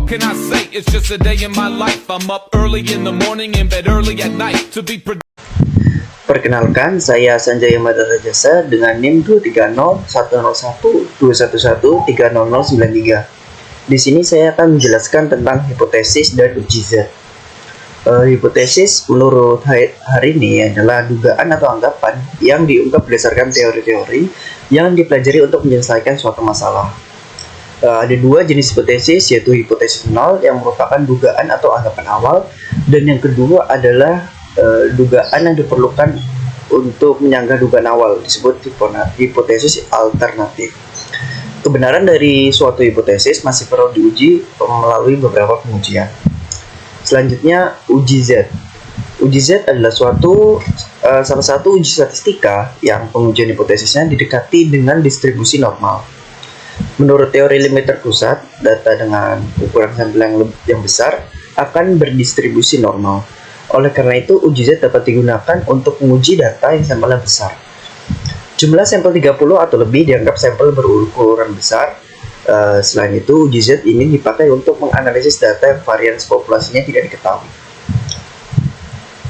What can I say? It's just a day in my life. I'm up early in the morning, in bed early at night to be Perkenalkan, saya Sanjaya Madara Jasa dengan NIM 2301201213003. Di sini saya akan menjelaskan tentang hipotesis dan uji Z. Hipotesis menurut hari ini adalah dugaan atau anggapan yang diungkap berdasarkan teori-teori yang dipelajari untuk menyelesaikan suatu masalah. Ada dua jenis hipotesis, yaitu hipotesis nol yang merupakan dugaan atau anggapan awal, dan yang kedua adalah dugaan yang diperlukan untuk menyanggah dugaan awal, disebut hipotesis alternatif. Kebenaran dari suatu hipotesis masih perlu diuji melalui beberapa pengujian. Selanjutnya, uji Z. Uji Z adalah salah satu uji statistika yang pengujian hipotesisnya didekati dengan distribusi normal. Menurut teori limit terpusat, data dengan ukuran sampel yang besar akan berdistribusi normal. Oleh karena itu, uji Z dapat digunakan untuk menguji data yang sampelnya besar. Jumlah sampel 30 atau lebih dianggap sampel berukuran besar. Selain itu, uji Z ini dipakai untuk menganalisis data yang varians populasinya tidak diketahui.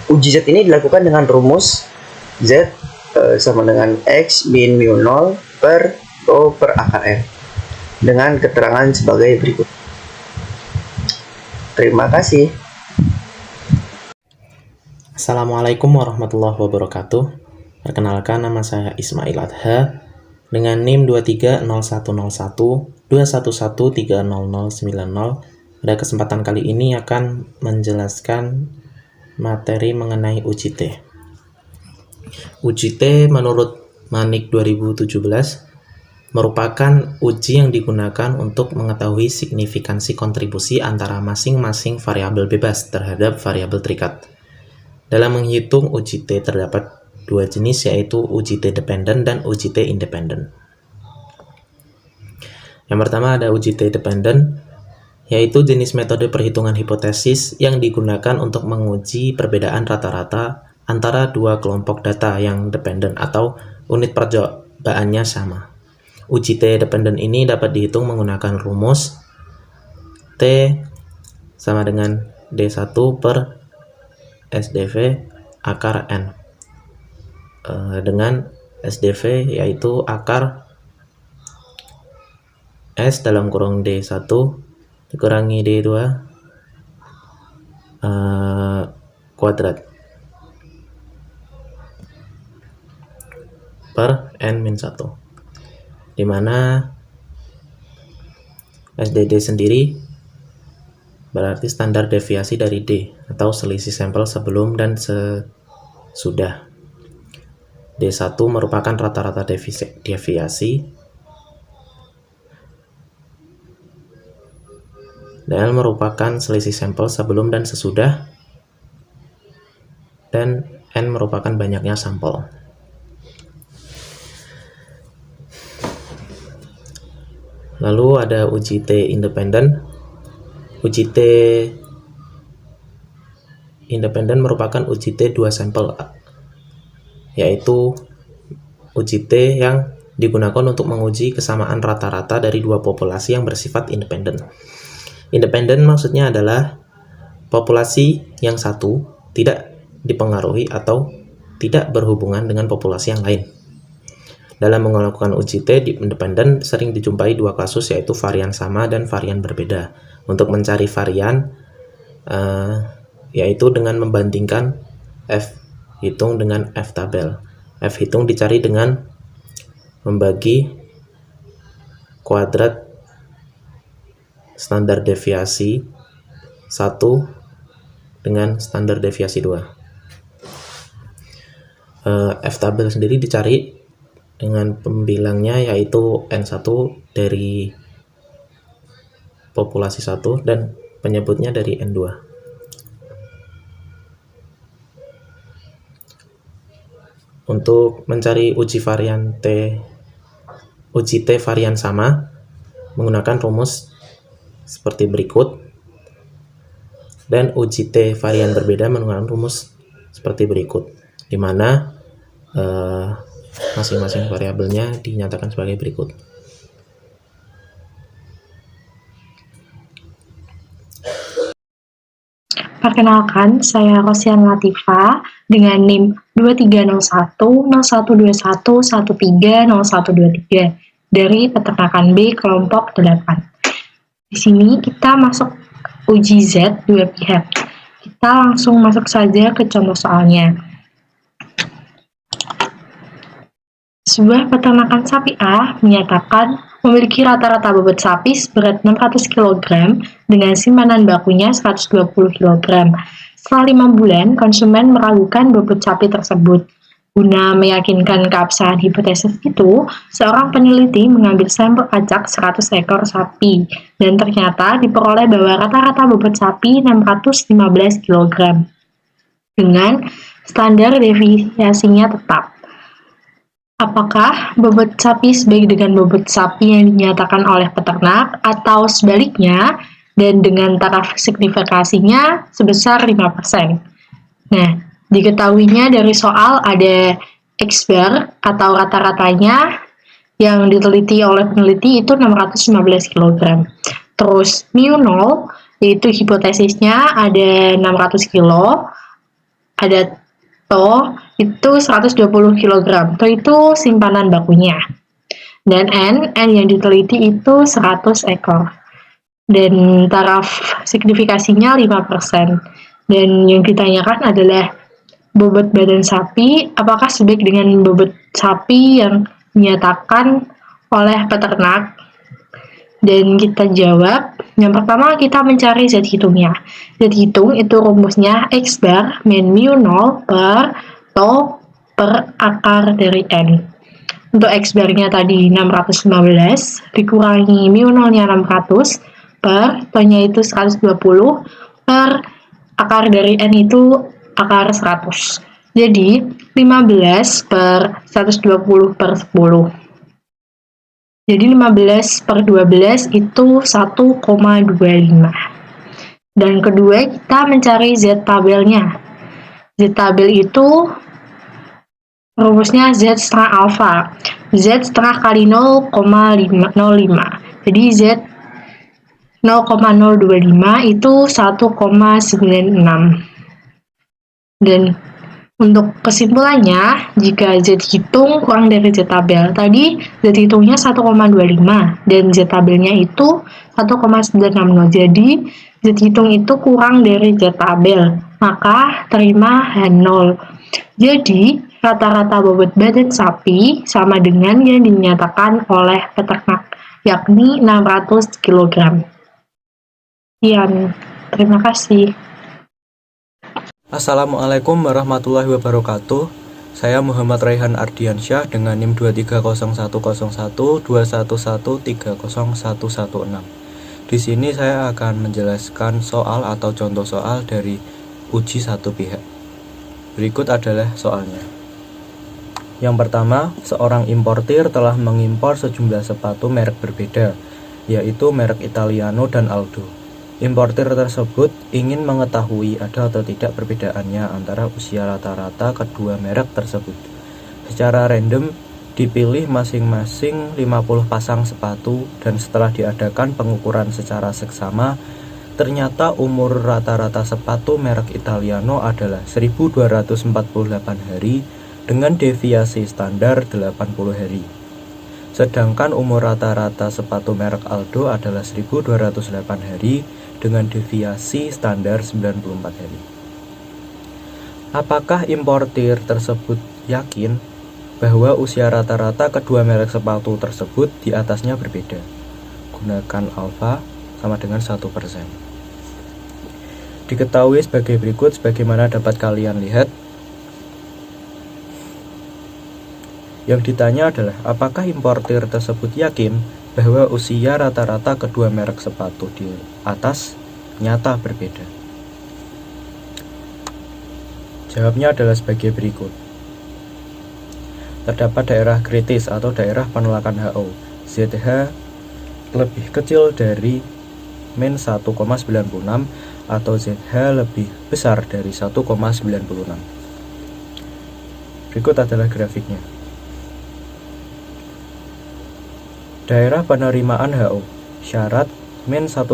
Uji Z ini dilakukan dengan rumus Z sama dengan X min mu 0 per O per akar N dengan keterangan sebagai berikut. Terima kasih. Assalamualaikum warahmatullahi wabarakatuh. Perkenalkan, nama saya Ismail Adha dengan NIM 230010121130090. Pada kesempatan kali ini akan menjelaskan materi mengenai uji T. Uji T menurut Manik 2017 merupakan uji yang digunakan untuk mengetahui signifikansi kontribusi antara masing-masing variabel bebas terhadap variabel terikat. Dalam menghitung uji T terdapat dua jenis, yaitu uji T dependent dan uji T independent. Yang pertama ada uji T dependent, yaitu jenis metode perhitungan hipotesis yang digunakan untuk menguji perbedaan rata-rata antara dua kelompok data yang dependent atau unit percobaannya sama. Uji T dependent ini dapat dihitung menggunakan rumus T sama dengan D1 per SDV akar N, dengan SDV yaitu akar S dalam kurung D1 dikurangi D2 kuadrat per N-1, dimana SDD sendiri berarti standar deviasi dari D atau selisih sampel sebelum dan sesudah. D1 merupakan rata-rata deviasi, dan merupakan selisih sampel sebelum dan sesudah, dan N merupakan banyaknya sampel. Lalu ada uji T independent. Uji T independent merupakan uji T dua sampel, yaitu uji T yang digunakan untuk menguji kesamaan rata-rata dari dua populasi yang bersifat independen. Independen maksudnya adalah populasi yang satu tidak dipengaruhi atau tidak berhubungan dengan populasi yang lain. Dalam melakukan uji T independen sering dijumpai dua kasus, yaitu varian sama dan varian berbeda. Untuk mencari varian yaitu dengan membandingkan F hitung dengan F tabel. F hitung dicari dengan membagi kuadrat standar deviasi 1 dengan standar deviasi 2. F tabel sendiri dicari dengan pembilangnya yaitu N1 dari populasi 1 dan penyebutnya dari N2. Untuk mencari uji T varian sama menggunakan rumus seperti berikut, dan uji T varian berbeda menggunakan rumus seperti berikut, di mana masing-masing variabelnya dinyatakan sebagai berikut. Perkenalkan, saya Rosian Latifa dengan NIM 2301 0121 13 0123 dari Peternakan B kelompok 8. Di sini kita masuk uji Z dua pihak. Kita langsung masuk saja ke contoh soalnya. Sebuah peternakan sapi A menyatakan memiliki rata-rata bobot sapi seberat 600 kg dengan simpanan bakunya 120 kg. Setelah 5 bulan, konsumen meragukan bobot sapi tersebut. Guna meyakinkan keabsahan hipotesis itu, seorang peneliti mengambil sampel acak 100 ekor sapi, dan ternyata diperoleh bahwa rata-rata bobot sapi 615 kg. Dengan standar deviasinya tetap. Apakah bobot sapi sebaik dengan bobot sapi yang dinyatakan oleh peternak atau sebaliknya dan dengan taraf signifikasinya sebesar 5%? Nah, diketahuinya dari soal ada X-bar atau rata-ratanya yang diteliti oleh peneliti itu 615 kg. Terus mu0 yaitu hipotesisnya ada 600 kg, ada To itu 120 kg, To itu simpanan bakunya. Dan N yang diteliti itu 100 ekor. Dan taraf signifikasinya 5%. Dan yang ditanyakan adalah bobot badan sapi, apakah sebaik dengan bobot sapi yang dinyatakan oleh peternak? Dan kita jawab, yang pertama kita mencari Z hitungnya. Z hitung itu rumusnya X bar min mu0 per To per akar dari N. Untuk X barnya tadi 615, dikurangi mu0-nya 600, per To-nya itu 120, per akar dari N itu akar 100. Jadi, 15 per 120 per 10. Jadi 15 per 12 itu 1,25. Dan kedua kita mencari Z tabelnya. Z tabel itu rumusnya Z setengah alfa. Z setengah kali 0,05. Jadi Z 0,025 itu 1,96. Dan untuk kesimpulannya, jika Z hitung kurang dari Z tabel, tadi Z hitungnya 1,25 dan Z tabelnya itu 1,960. Jadi Z hitung itu kurang dari Z tabel, maka terima H0. Jadi rata-rata bobot badan sapi sama dengan yang dinyatakan oleh peternak, yakni 600 kg. Sekian, terima kasih. Assalamualaikum warahmatullahi wabarakatuh. Saya Muhammad Raihan Ardiansyah dengan NIM 2301012113016. Di sini saya akan menjelaskan soal atau contoh soal dari uji satu pihak. Berikut adalah soalnya. Yang pertama, seorang importir telah mengimpor sejumlah sepatu merek berbeda, yaitu merek Italiano dan Aldo. Importir tersebut ingin mengetahui ada atau tidak perbedaannya antara usia rata-rata kedua merek tersebut. Secara random dipilih masing-masing 50 pasang sepatu dan setelah diadakan pengukuran secara seksama, ternyata umur rata-rata sepatu merek Italiano adalah 1248 hari dengan deviasi standar 80 hari. Sedangkan umur rata-rata sepatu merek Aldo adalah 1208 hari dengan deviasi standar 94 hari. Apakah importir tersebut yakin bahwa usia rata-rata kedua merek sepatu tersebut di atasnya berbeda? Gunakan alfa sama dengan 1%. Diketahui sebagai berikut, sebagaimana dapat kalian lihat. Yang ditanya adalah, apakah importir tersebut yakin bahwa usia rata-rata kedua merek sepatu di atas nyata berbeda? Jawabnya adalah sebagai berikut. Terdapat daerah kritis atau daerah penolakan HO. ZH lebih kecil dari min 1,96 atau ZH lebih besar dari 1,96. Berikut adalah grafiknya. Daerah penerimaan HO, syarat min 1,96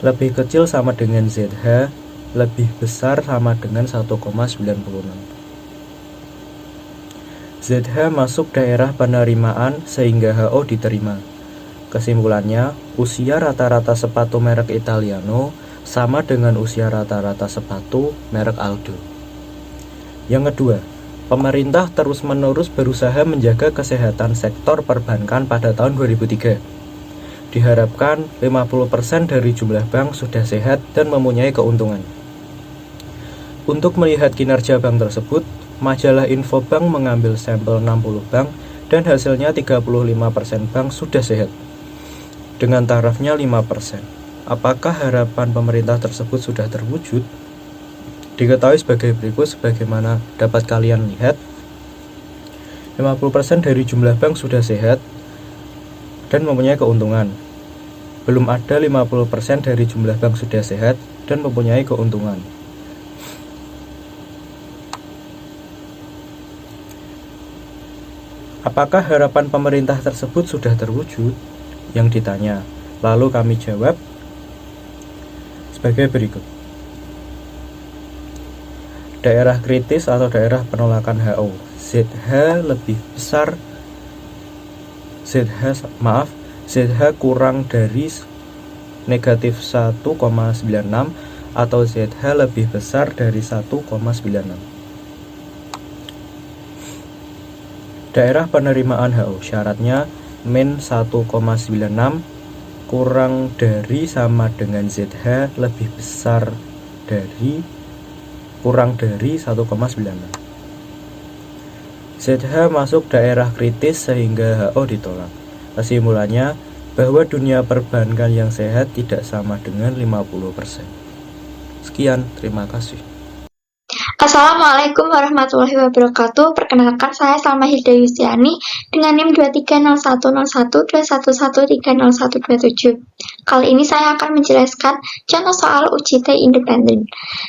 Lebih kecil sama dengan ZH, lebih besar sama dengan 1,96. ZH masuk daerah penerimaan sehingga HO diterima. Kesimpulannya, usia rata-rata sepatu merek Italiano sama dengan usia rata-rata sepatu merek Aldo. Yang kedua, pemerintah terus-menerus berusaha menjaga kesehatan sektor perbankan pada tahun 2003. Diharapkan 50% dari jumlah bank sudah sehat dan mempunyai keuntungan. Untuk melihat kinerja bank tersebut, majalah Infobank mengambil sampel 60 bank dan hasilnya 35% bank sudah sehat. Dengan tarafnya 5%. Apakah harapan pemerintah tersebut sudah terwujud? Diketahui sebagai berikut sebagaimana dapat kalian lihat. 50% dari jumlah bank sudah sehat dan mempunyai keuntungan. Belum ada 50% dari jumlah bank sudah sehat dan mempunyai keuntungan. Apakah harapan pemerintah tersebut sudah terwujud? Yang ditanya. Lalu kami jawab sebagai berikut. Daerah kritis atau daerah penolakan HO. ZH lebih besar. ZH kurang dari negatif 1,96 atau ZH lebih besar dari 1,96. Daerah penerimaan HO syaratnya min 1,96 kurang dari sama dengan ZH lebih besar dari kurang dari 1,96. ZH masuk daerah kritis sehingga HO ditolak. Kesimpulannya bahwa dunia perbankan yang sehat tidak sama dengan 50%. Sekian, terima kasih. Assalamualaikum warahmatullahi wabarakatuh. Perkenalkan, saya Salma Hilda Yustiani dengan NIM 23010121130127. Kali ini saya akan menjelaskan contoh soal UJT independen.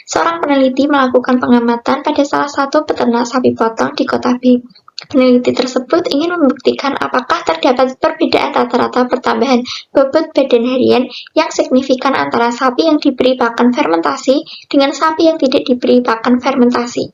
Seorang peneliti melakukan pengamatan pada salah satu peternak sapi potong di kota B. Peneliti tersebut ingin membuktikan apakah terdapat perbedaan rata-rata pertambahan bobot badan harian yang signifikan antara sapi yang diberi pakan fermentasi dengan sapi yang tidak diberi pakan fermentasi.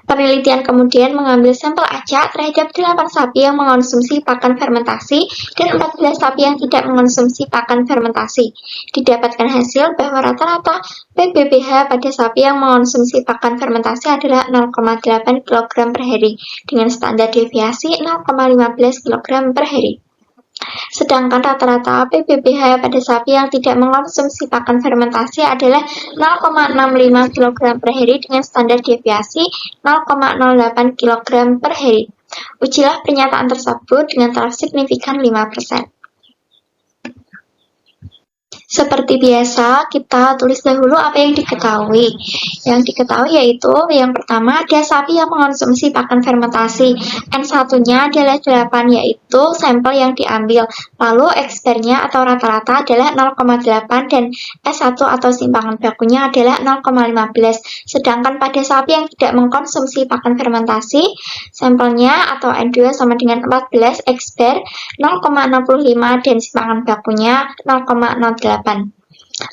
Penelitian kemudian mengambil sampel acak terhadap 8 sapi yang mengonsumsi pakan fermentasi dan 14 sapi yang tidak mengonsumsi pakan fermentasi. Didapatkan hasil bahwa rata-rata PBPH pada sapi yang mengonsumsi pakan fermentasi adalah 0,8 kg per hari dengan standar deviasi 0,15 kg per hari. Sedangkan rata-rata PBPH pada sapi yang tidak mengonsumsi pakan fermentasi adalah 0,65 kg per hari dengan standar deviasi 0,08 kg per hari. Ujilah pernyataan tersebut dengan taraf signifikan 5%. Seperti biasa, kita tulis dahulu apa yang diketahui. Yang diketahui yaitu, yang pertama ada sapi yang mengonsumsi pakan fermentasi. N1-nya adalah 8, yaitu sampel yang diambil. Lalu X-bar-nya atau rata-rata adalah 0,8 dan S1 atau simpangan bakunya adalah 0,15. Sedangkan pada sapi yang tidak mengkonsumsi pakan fermentasi, sampelnya atau N2 sama dengan 14, X-bar 0,65 dan simpangan bakunya 0,08.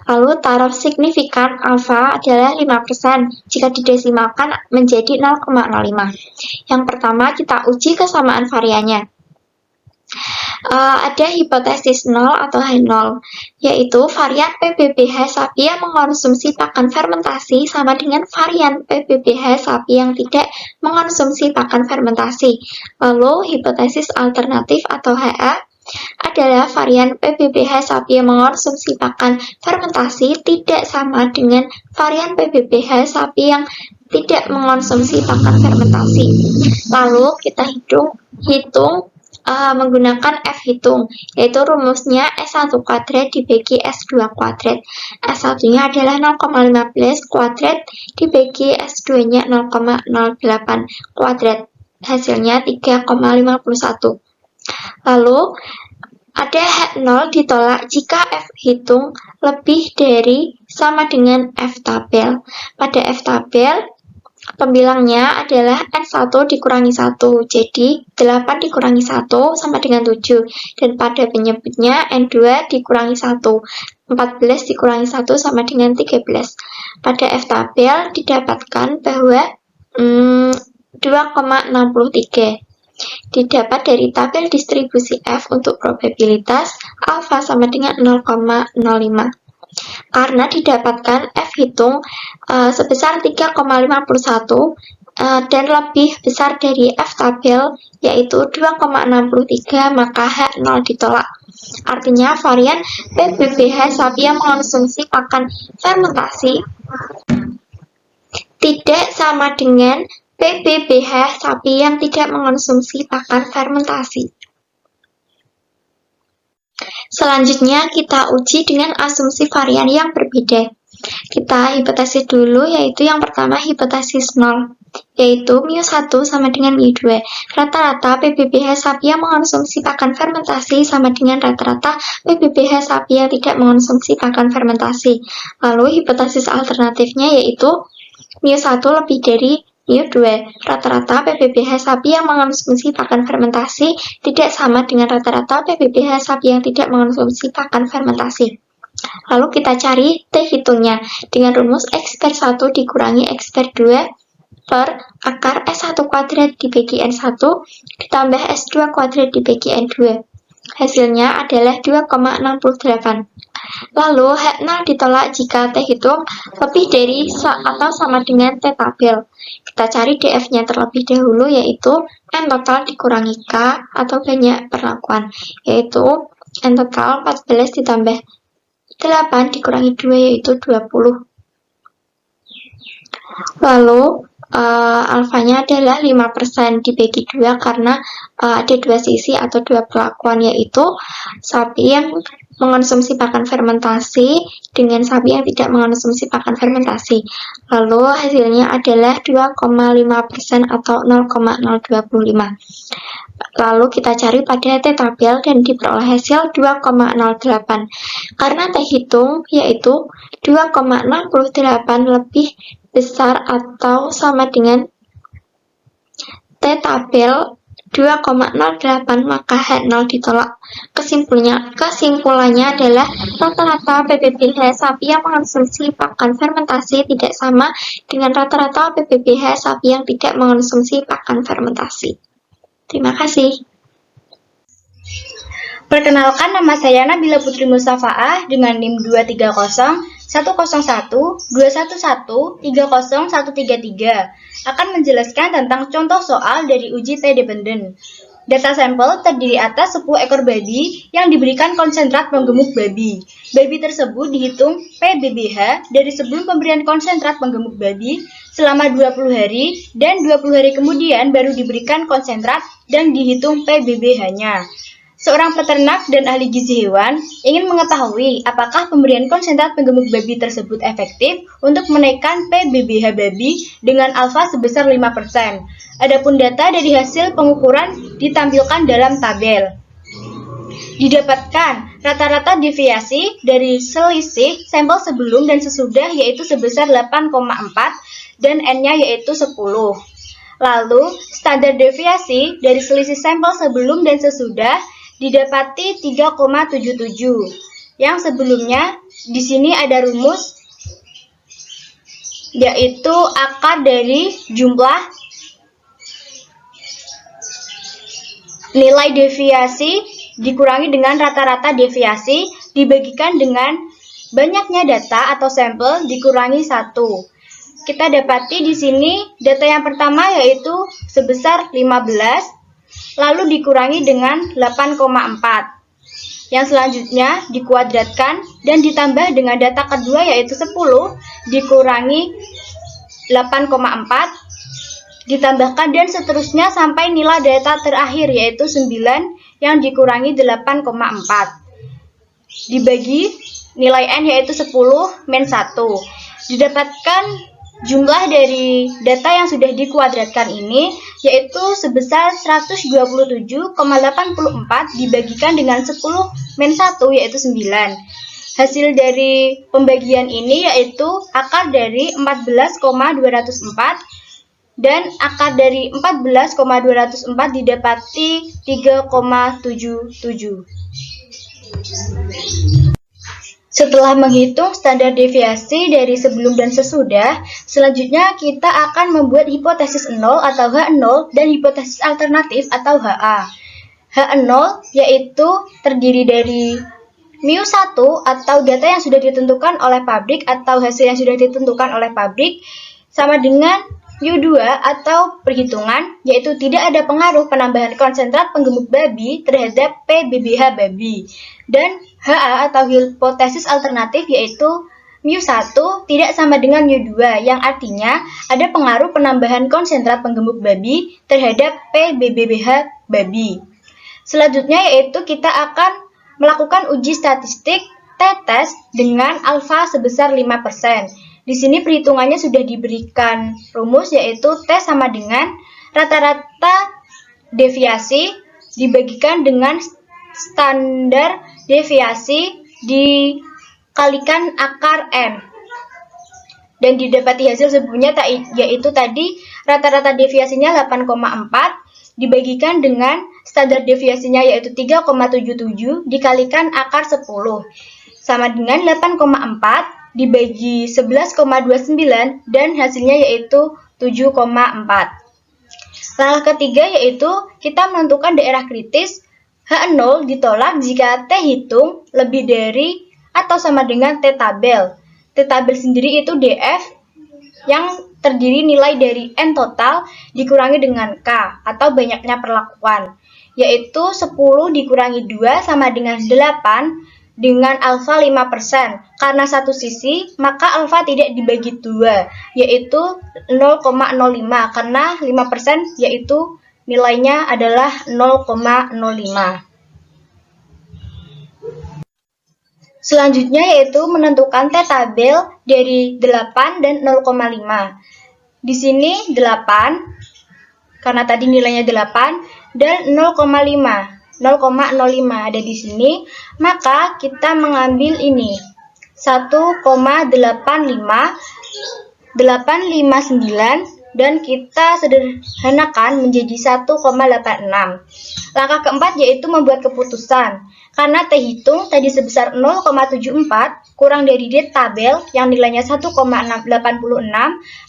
Lalu taraf signifikan alfa adalah 5% jika didesimalkan menjadi 0,05. Yang pertama kita uji kesamaan variannya. Ada hipotesis 0 atau H0, yaitu varian PBPH sapi yang mengkonsumsi pakan fermentasi sama dengan varian PBPH sapi yang tidak mengkonsumsi pakan fermentasi. Lalu hipotesis alternatif atau HA adalah varian PBPH sapi yang mengkonsumsi pakan fermentasi tidak sama dengan varian PBPH sapi yang tidak mengkonsumsi pakan fermentasi. Lalu kita hitung menggunakan F-hitung, yaitu rumusnya S1 kuadrat dibagi S2 kuadrat. S1-nya adalah 0,15 kuadrat dibagi S2-nya 0,08 kuadrat. Hasilnya 3,51. Lalu ada H0 ditolak jika F hitung lebih dari sama dengan F tabel. Pada F tabel Pembilangnya adalah N1 dikurangi 1, jadi 8 dikurangi 1 sama dengan 7. Dan pada penyebutnya N2 dikurangi 1, 14 dikurangi 1 sama dengan 13. Pada F tabel didapatkan bahwa 2,63. Didapat dari tabel distribusi F untuk probabilitas alfa sama dengan 0,05. Karena didapatkan F hitung sebesar 3,51 dan lebih besar dari F tabel yaitu 2,63, maka H0 ditolak. Artinya varian PBBH sapi yang mengonsumsi pakan fermentasi tidak sama dengan PBBH sapi yang tidak mengonsumsi pakan fermentasi. Selanjutnya kita uji dengan asumsi varian yang berbeda. Kita hipotesis dulu, yaitu yang pertama hipotesis 0, yaitu μ1 sama dengan μ2. Rata-rata PBBH sapi yang mengonsumsi pakan fermentasi sama dengan rata-rata PBBH sapi yang tidak mengonsumsi pakan fermentasi. Lalu hipotesis alternatifnya yaitu μ1 lebih dari μ2. Rata-rata PBBH sapi yang mengonsumsi pakan fermentasi tidak sama dengan rata-rata PBBH sapi yang tidak mengonsumsi pakan fermentasi. Lalu kita cari T hitungnya dengan rumus X per 1 dikurangi X per 2 per akar S1 kuadrat dibagi N1 ditambah S2 kuadrat dibagi N2. Hasilnya adalah 2,68. Lalu H0 ditolak jika T hitung lebih dari atau sama dengan T tabel. Kita cari DF-nya terlebih dahulu, yaitu N total dikurangi K atau banyak perlakuan, yaitu N total 14 ditambah 8 dikurangi 2 yaitu 20. Lalu alfanya adalah 5% dibagi 2 karena ada dua sisi atau dua perlakuan, yaitu sapi yang mengonsumsi pakan fermentasi dengan sapi yang tidak mengonsumsi pakan fermentasi. Lalu hasilnya adalah 2,5% atau 0,025. Lalu kita cari pada T tabel dan diperoleh hasil 2,08. Karena T hitung yaitu 2,68 lebih besar atau sama dengan T tabel 2,08, maka H0 ditolak. Kesimpulannya adalah rata-rata PBBH sapi yang mengonsumsi pakan fermentasi tidak sama dengan rata-rata PBBH sapi yang tidak mengonsumsi pakan fermentasi. Terima kasih. Perkenalkan, nama saya Nabila Putri Mustafa'ah dengan NIM 230 101 211 30133 akan menjelaskan tentang contoh soal dari uji T dependent. Data sampel terdiri atas 10 ekor babi yang diberikan konsentrat penggemuk babi. Babi tersebut dihitung PBBH dari sebelum pemberian konsentrat penggemuk babi selama 20 hari dan 20 hari kemudian baru diberikan konsentrat dan dihitung PBBH-nya. Seorang peternak dan ahli gizi hewan ingin mengetahui apakah pemberian konsentrat penggemuk babi tersebut efektif untuk menaikkan PBBH babi dengan alfa sebesar 5%. Adapun data dari hasil pengukuran ditampilkan dalam tabel. Didapatkan rata-rata deviasi dari selisih sampel sebelum dan sesudah yaitu sebesar 8,4 dan N-nya yaitu 10. Lalu, standar deviasi dari selisih sampel sebelum dan sesudah didapati 3,77. Yang sebelumnya di sini ada rumus yaitu akar dari jumlah nilai deviasi dikurangi dengan rata-rata deviasi dibagikan dengan banyaknya data atau sampel dikurangi 1. Kita dapati di sini data yang pertama yaitu sebesar 15 lalu dikurangi dengan 8,4. Yang selanjutnya dikuadratkan dan ditambah dengan data kedua yaitu 10 dikurangi 8,4 ditambahkan dan seterusnya sampai nilai data terakhir yaitu 9 yang dikurangi 8,4. Dibagi nilai N yaitu 10 min 1. Didapatkan jumlah dari data yang sudah dikuadratkan ini yaitu sebesar 127,84 dibagikan dengan 10 min 1 yaitu 9. Hasil dari pembagian ini yaitu akar dari 14,204 dan akar dari 14,204 didapati 3,77. Setelah menghitung standar deviasi dari sebelum dan sesudah, selanjutnya kita akan membuat hipotesis 0 atau H0 dan hipotesis alternatif atau HA. H0 yaitu terdiri dari mu1 atau data yang sudah ditentukan oleh pabrik atau hasil yang sudah ditentukan oleh pabrik sama dengan mu2 atau perhitungan, yaitu tidak ada pengaruh penambahan konsentrat penggemuk babi terhadap PBBH babi. Dan HA atau hipotesis alternatif yaitu mu1 tidak sama dengan mu2, yang artinya ada pengaruh penambahan konsentrat penggemuk babi terhadap PBBH babi. Selanjutnya yaitu kita akan melakukan uji statistik t-test dengan alfa sebesar 5%. Di sini perhitungannya sudah diberikan rumus, yaitu T sama dengan rata-rata deviasi dibagikan dengan standar deviasi dikalikan akar N. Dan didapati hasil sebelumnya yaitu tadi rata-rata deviasinya 8,4 dibagikan dengan standar deviasinya yaitu 3,77 dikalikan akar 10 sama dengan 8,4 dibagi 11,29 dan hasilnya yaitu 7,4. Langkah ketiga yaitu kita menentukan daerah kritis. H0 ditolak jika T hitung lebih dari atau sama dengan T tabel. T tabel sendiri itu DF yang terdiri nilai dari N total dikurangi dengan K atau banyaknya perlakuan, yaitu 10 dikurangi 2 sama dengan 8 dengan alfa 5%. Karena satu sisi, maka alfa tidak dibagi 2, yaitu 0,05, karena 5% yaitu nilainya adalah 0,05. Selanjutnya yaitu menentukan T tabel dari 8 dan 0,5. Di sini 8, karena tadi nilainya 8, dan 0,05 ada di sini, maka kita mengambil ini 1,859 dan kita sederhanakan menjadi 1,86. Langkah keempat yaitu membuat keputusan. Karena T hitung tadi sebesar 0,74 kurang dari D tabel yang nilainya 1,86,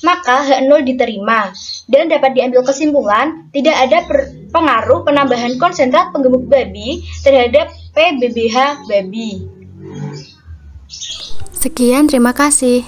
maka H0 diterima. Dan dapat diambil kesimpulan tidak ada pengaruh penambahan konsentrat penggemuk babi terhadap PBBH babi. Sekian, terima kasih.